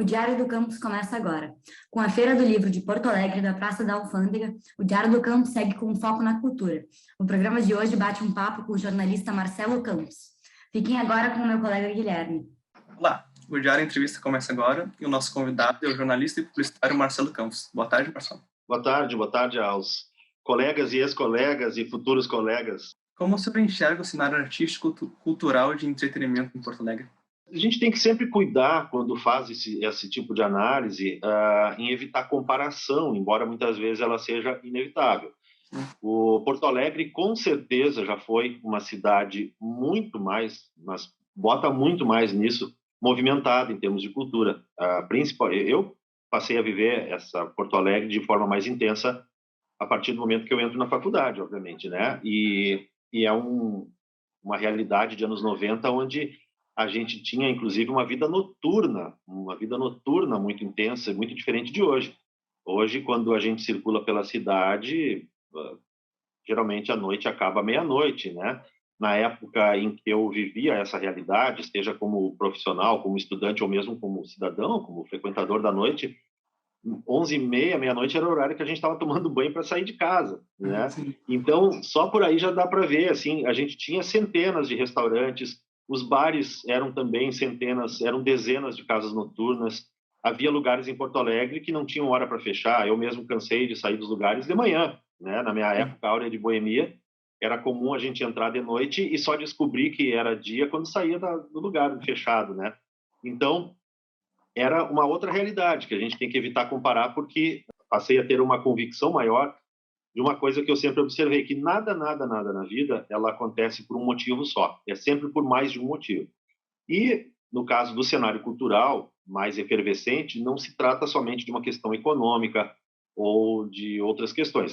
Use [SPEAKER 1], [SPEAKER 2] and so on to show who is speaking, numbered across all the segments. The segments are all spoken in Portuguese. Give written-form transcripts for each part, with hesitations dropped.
[SPEAKER 1] O Diário do Campus começa agora. Com a Feira do Livro de Porto Alegre da Praça da Alfândega, o Diário do Campus segue com foco na cultura. O programa de hoje bate um papo com o jornalista Marcelo Campos. Fiquem agora com o meu colega Guilherme.
[SPEAKER 2] Olá, o Diário Entrevista começa agora e o nosso convidado é o jornalista e publicitário Marcelo Campos. Boa tarde, Marcelo.
[SPEAKER 3] Boa tarde aos colegas e ex-colegas e futuros colegas.
[SPEAKER 2] Como o senhor enxerga o cenário artístico, cultural e de entretenimento em Porto Alegre?
[SPEAKER 3] A gente tem que sempre cuidar, quando faz esse tipo de análise, em evitar comparação, embora muitas vezes ela seja inevitável. O Porto Alegre, com certeza, já foi uma cidade muito mais, mas bota muito mais nisso, movimentada em termos de cultura. Eu passei a viver essa Porto Alegre de forma mais intensa a partir do momento que eu entro na faculdade, obviamente, né? E é uma realidade de anos 90, onde a gente tinha, inclusive, uma vida noturna muito intensa, muito diferente de hoje. Hoje, quando a gente circula pela cidade, geralmente a noite acaba meia-noite, né? Na época em que eu vivia essa realidade, seja como profissional, como estudante ou mesmo como cidadão, como frequentador da noite, 11h30, meia-noite era o horário que a gente estava tomando banho para sair de casa, né? Então, só por aí já dá para ver, assim, a gente tinha centenas de restaurantes, os bares eram também eram dezenas de casas noturnas, havia lugares em Porto Alegre que não tinham hora para fechar, eu mesmo cansei de sair dos lugares de manhã, né? Na minha época áurea de boemia, era comum a gente entrar de noite e só descobrir que era dia quando saía do lugar fechado, né? Então, era uma outra realidade que a gente tem que evitar comparar, porque passei a ter uma convicção maior de uma coisa que eu sempre observei, que nada na vida ela acontece por um motivo só, é sempre por mais de um motivo. E, no caso do cenário cultural mais efervescente, não se trata somente de uma questão econômica ou de outras questões.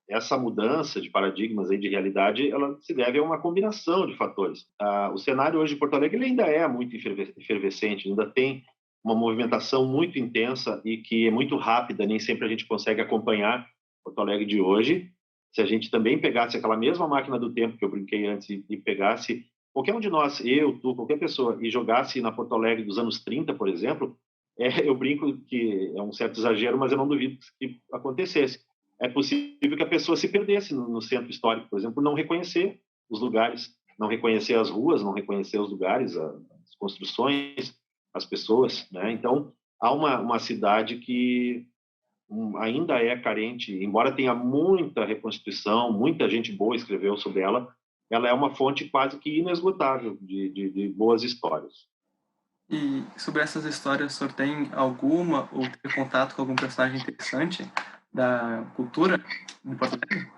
[SPEAKER 3] Essa mudança de paradigmas aí de realidade, ela se deve a uma combinação de fatores. O cenário hoje de Porto Alegre ele ainda é muito efervescente, ainda tem uma movimentação muito intensa e que é muito rápida, nem sempre a gente consegue acompanhar Porto Alegre de hoje. Se a gente também pegasse aquela mesma máquina do tempo que eu brinquei antes e pegasse qualquer um de nós, eu, tu, qualquer pessoa, e jogasse na Porto Alegre dos anos 30, por exemplo, eu brinco que é um certo exagero, mas eu não duvido que acontecesse. É possível que a pessoa se perdesse no centro histórico, por exemplo, por não reconhecer os lugares, não reconhecer as ruas, não reconhecer os lugares, as construções, as pessoas, né? Então, há uma cidade que ainda é carente, embora tenha muita reconstituição, muita gente boa escreveu sobre ela, ela é uma fonte quase que inesgotável de boas histórias.
[SPEAKER 2] E sobre essas histórias, o senhor tem alguma ou teve contato com algum personagem interessante da cultura de Porto Alegre?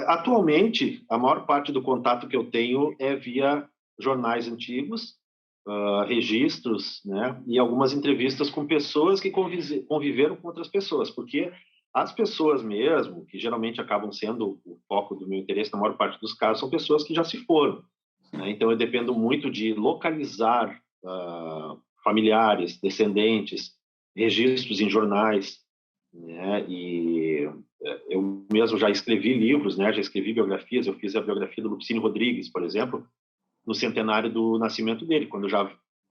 [SPEAKER 3] Atualmente, a maior parte do contato que eu tenho é via jornais antigos, registros, né, e algumas entrevistas com pessoas que conviveram com outras pessoas, porque as pessoas mesmo, que geralmente acabam sendo o foco do meu interesse na maior parte dos casos, são pessoas que já se foram, né? Então eu dependo muito de localizar familiares, descendentes, registros em jornais, né? E eu mesmo já escrevi livros, né? Já escrevi biografias. Eu fiz a biografia do Lupicínio Rodrigues, por exemplo, no centenário do nascimento dele, quando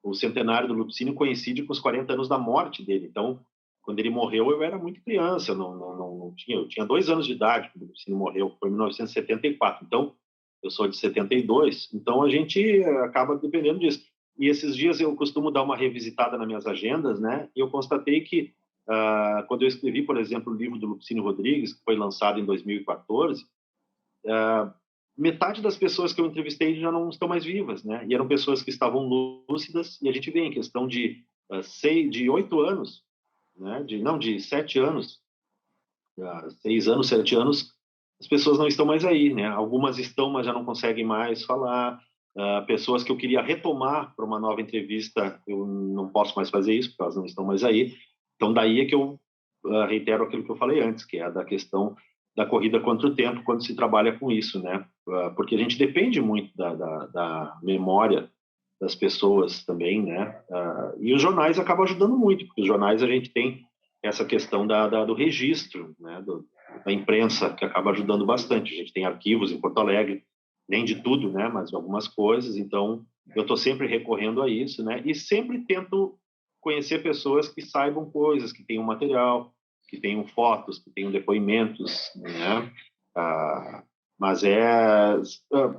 [SPEAKER 3] o centenário do Lupicínio coincide com os 40 anos da morte dele. Então, quando ele morreu, eu era muito criança, eu tinha 2 anos de idade quando o Lupicínio morreu, foi em 1974. Então, eu sou de 72, então a gente acaba dependendo disso. E esses dias eu costumo dar uma revisitada nas minhas agendas, né? E eu constatei que quando eu escrevi, por exemplo, o livro do Lupicínio Rodrigues, que foi lançado em 2014, metade das pessoas que eu entrevistei já não estão mais vivas, né? E eram pessoas que estavam lúcidas, e a gente vê em questão de 8 anos, né? De 7 anos, 6 anos, 7 anos, as pessoas não estão mais aí, né? Algumas estão, mas já não conseguem mais falar. Pessoas que eu queria retomar para uma nova entrevista, eu não posso mais fazer isso, porque elas não estão mais aí. Então, daí é que eu reitero aquilo que eu falei antes, que é a da questão da corrida contra o tempo, quando se trabalha com isso, né? Porque a gente depende muito da memória das pessoas também, né? E os jornais acabam ajudando muito, porque os jornais a gente tem essa questão do registro, né? Da imprensa, que acaba ajudando bastante. A gente tem arquivos em Porto Alegre, nem de tudo, né? Mas de algumas coisas. Então, eu estou sempre recorrendo a isso, né? E sempre tento conhecer pessoas que saibam coisas, que tenham material, que tenham fotos, que tenham depoimentos, né? Mas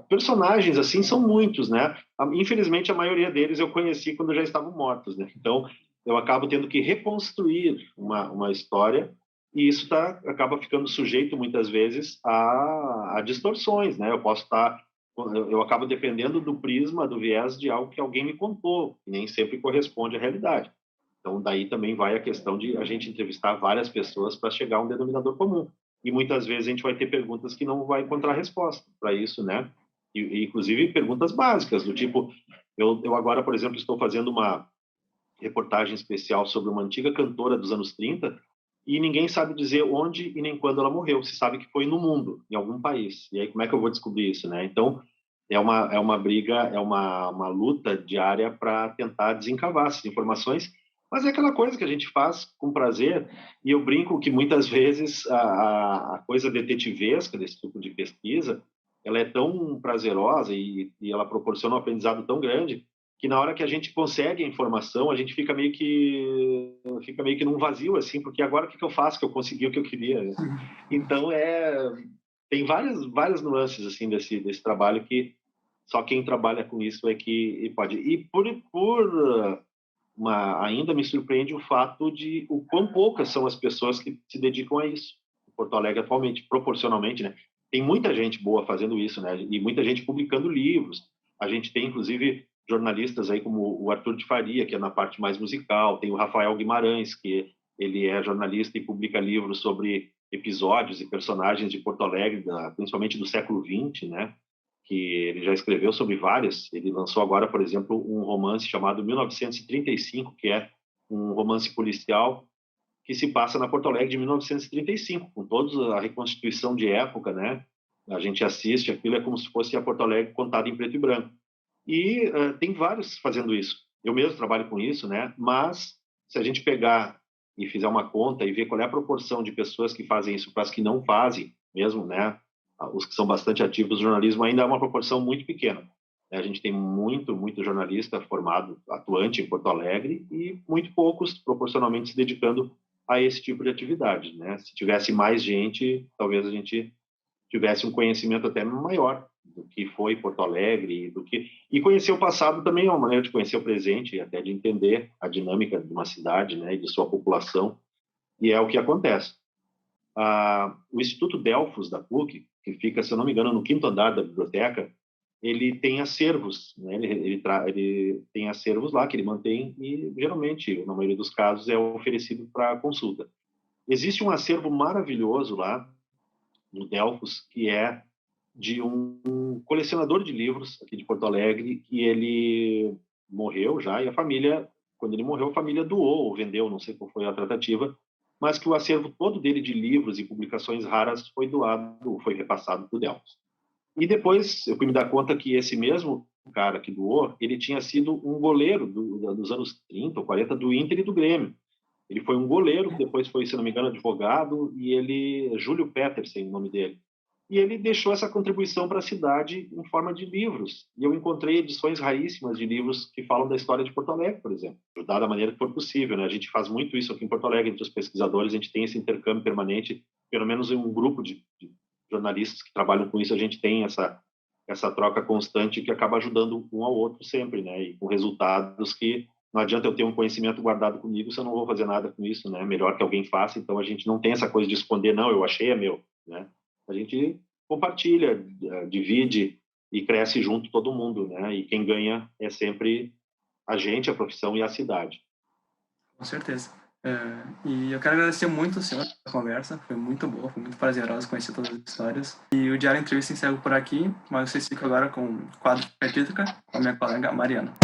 [SPEAKER 3] personagens assim são muitos, né? Infelizmente a maioria deles eu conheci quando já estavam mortos, né? Então eu acabo tendo que reconstruir uma história e isso acaba ficando sujeito muitas vezes a distorções, né? Eu acabo dependendo do prisma, do viés de algo que alguém me contou, que nem sempre corresponde à realidade. Então, daí também vai a questão de a gente entrevistar várias pessoas para chegar a um denominador comum. E muitas vezes a gente vai ter perguntas que não vai encontrar resposta para isso, né? E, inclusive, perguntas básicas, do tipo... Eu agora, por exemplo, estou fazendo uma reportagem especial sobre uma antiga cantora dos anos 30 e ninguém sabe dizer onde e nem quando ela morreu. Se sabe que foi no mundo, em algum país. E aí, como é que eu vou descobrir isso, né? Então, é uma briga, é uma luta diária para tentar desencavar essas informações, mas é aquela coisa que a gente faz com prazer, e eu brinco que muitas vezes a coisa detetivesca desse tipo de pesquisa, ela é tão prazerosa e ela proporciona um aprendizado tão grande que na hora que a gente consegue a informação, a gente fica meio que num vazio, assim, porque agora o que eu faço que eu consegui o que eu queria, né? Então, tem várias nuances, assim, desse trabalho que só quem trabalha com isso é que pode. E ainda me surpreende o fato de o quão poucas são as pessoas que se dedicam a isso. Em Porto Alegre, atualmente, proporcionalmente, né? Tem muita gente boa fazendo isso, né? E muita gente publicando livros. A gente tem, inclusive, jornalistas aí como o Arthur de Faria, que é na parte mais musical. Tem o Rafael Guimarães, que ele é jornalista e publica livros sobre episódios e personagens de Porto Alegre, principalmente do século XX, né? Que ele já escreveu sobre várias. Ele lançou agora, por exemplo, um romance chamado 1935, que é um romance policial que se passa na Porto Alegre de 1935, com toda a reconstituição de época, né? A gente assiste, aquilo é como se fosse a Porto Alegre contada em preto e branco. E tem vários fazendo isso. Eu mesmo trabalho com isso, né? Mas se a gente pegar e fizer uma conta e ver qual é a proporção de pessoas que fazem isso para as que não fazem, mesmo, né? Os que são bastante ativos no jornalismo, ainda é uma proporção muito pequena. A gente tem muito jornalista formado, atuante em Porto Alegre, e muito poucos, proporcionalmente, se dedicando a esse tipo de atividade, né? Se tivesse mais gente, talvez a gente tivesse um conhecimento até maior do que foi Porto Alegre, e conhecer o passado também é uma maneira de conhecer o presente e até de entender a dinâmica de uma cidade, né, e de sua população, e é o que acontece. O Instituto Delfos da PUC, que fica, se eu não me engano, no 5º andar da biblioteca, ele tem acervos, né? Ele tem acervos lá que ele mantém e, geralmente, na maioria dos casos, é oferecido para consulta. Existe um acervo maravilhoso lá, no Delfos, que é de um colecionador de livros aqui de Porto Alegre, que ele morreu já, e quando ele morreu, a família doou ou vendeu, não sei qual foi a tratativa, mas que o acervo todo dele de livros e publicações raras foi repassado para o Delfos. E depois eu fui me dar conta que esse mesmo cara que doou, ele tinha sido um goleiro dos anos 30 ou 40 do Inter e do Grêmio. Ele foi um goleiro, que depois foi, se não me engano, advogado, e Júlio Petersen, o nome dele. E ele deixou essa contribuição para a cidade em forma de livros. E eu encontrei edições raríssimas de livros que falam da história de Porto Alegre, por exemplo. Ajudar da maneira que for possível, né? A gente faz muito isso aqui em Porto Alegre, entre os pesquisadores, a gente tem esse intercâmbio permanente, pelo menos em um grupo de jornalistas que trabalham com isso, a gente tem essa troca constante que acaba ajudando um ao outro sempre, né? E com resultados que não adianta eu ter um conhecimento guardado comigo se eu não vou fazer nada com isso, né? Melhor que alguém faça, então a gente não tem essa coisa de esconder, não, eu achei, é meu, né? A gente compartilha, divide e cresce junto todo mundo, né? E quem ganha é sempre a gente, a profissão e a cidade.
[SPEAKER 2] Com certeza. E eu quero agradecer muito ao senhor pela conversa, foi muito boa, foi muito prazeroso conhecer todas as histórias. E o Diário Entrevista encerra por aqui, mas vocês ficam agora com o quadro Crítica com a minha colega Mariana.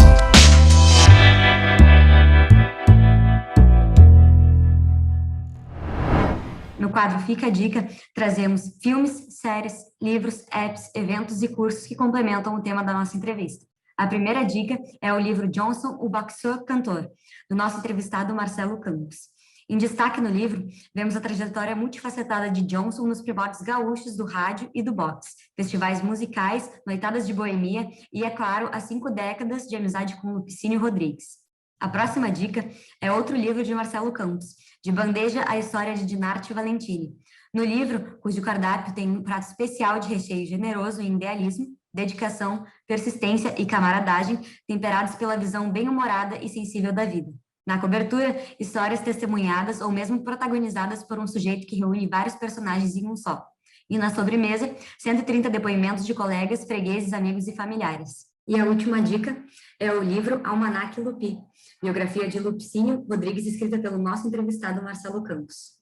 [SPEAKER 1] No quadro Fica a Dica, trazemos filmes, séries, livros, apps, eventos e cursos que complementam o tema da nossa entrevista. A primeira dica é o livro Johnson, o boxeur cantor, do nosso entrevistado Marcelo Campos. Em destaque no livro, vemos a trajetória multifacetada de Johnson nos primórdios gaúchos do rádio e do boxe, festivais musicais, noitadas de boemia e, é claro, as 5 décadas de amizade com Lupicínio Rodrigues. A próxima dica é outro livro de Marcelo Campos, De Bandeja, a História de Dinarte Valentini. No livro, cujo cardápio tem um prato especial de recheio generoso e idealismo, dedicação, persistência e camaradagem, temperados pela visão bem-humorada e sensível da vida. Na cobertura, histórias testemunhadas ou mesmo protagonizadas por um sujeito que reúne vários personagens em um só. E na sobremesa, 130 depoimentos de colegas, fregueses, amigos e familiares. E a última dica é o livro Almanac Lupi, biografia de Lupicínio Rodrigues, escrita pelo nosso entrevistado Marcelo Campos.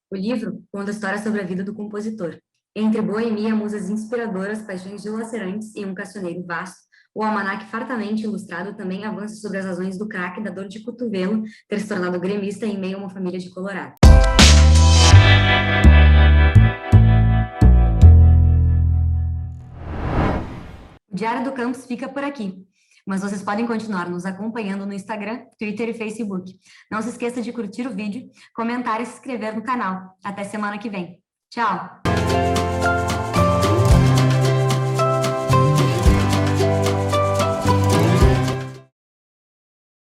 [SPEAKER 1] O livro conta a história sobre a vida do compositor. Entre boemia, musas inspiradoras, paixões dilacerantes e um cancioneiro vasto, o almanaque fartamente ilustrado também avança sobre as razões do craque da dor de cotovelo ter se tornado gremista em meio a uma família de Colorado. O Diário do Campus fica por aqui, mas vocês podem continuar nos acompanhando no Instagram, Twitter e Facebook. Não se esqueça de curtir o vídeo, comentar e se inscrever no canal. Até semana que vem. Tchau!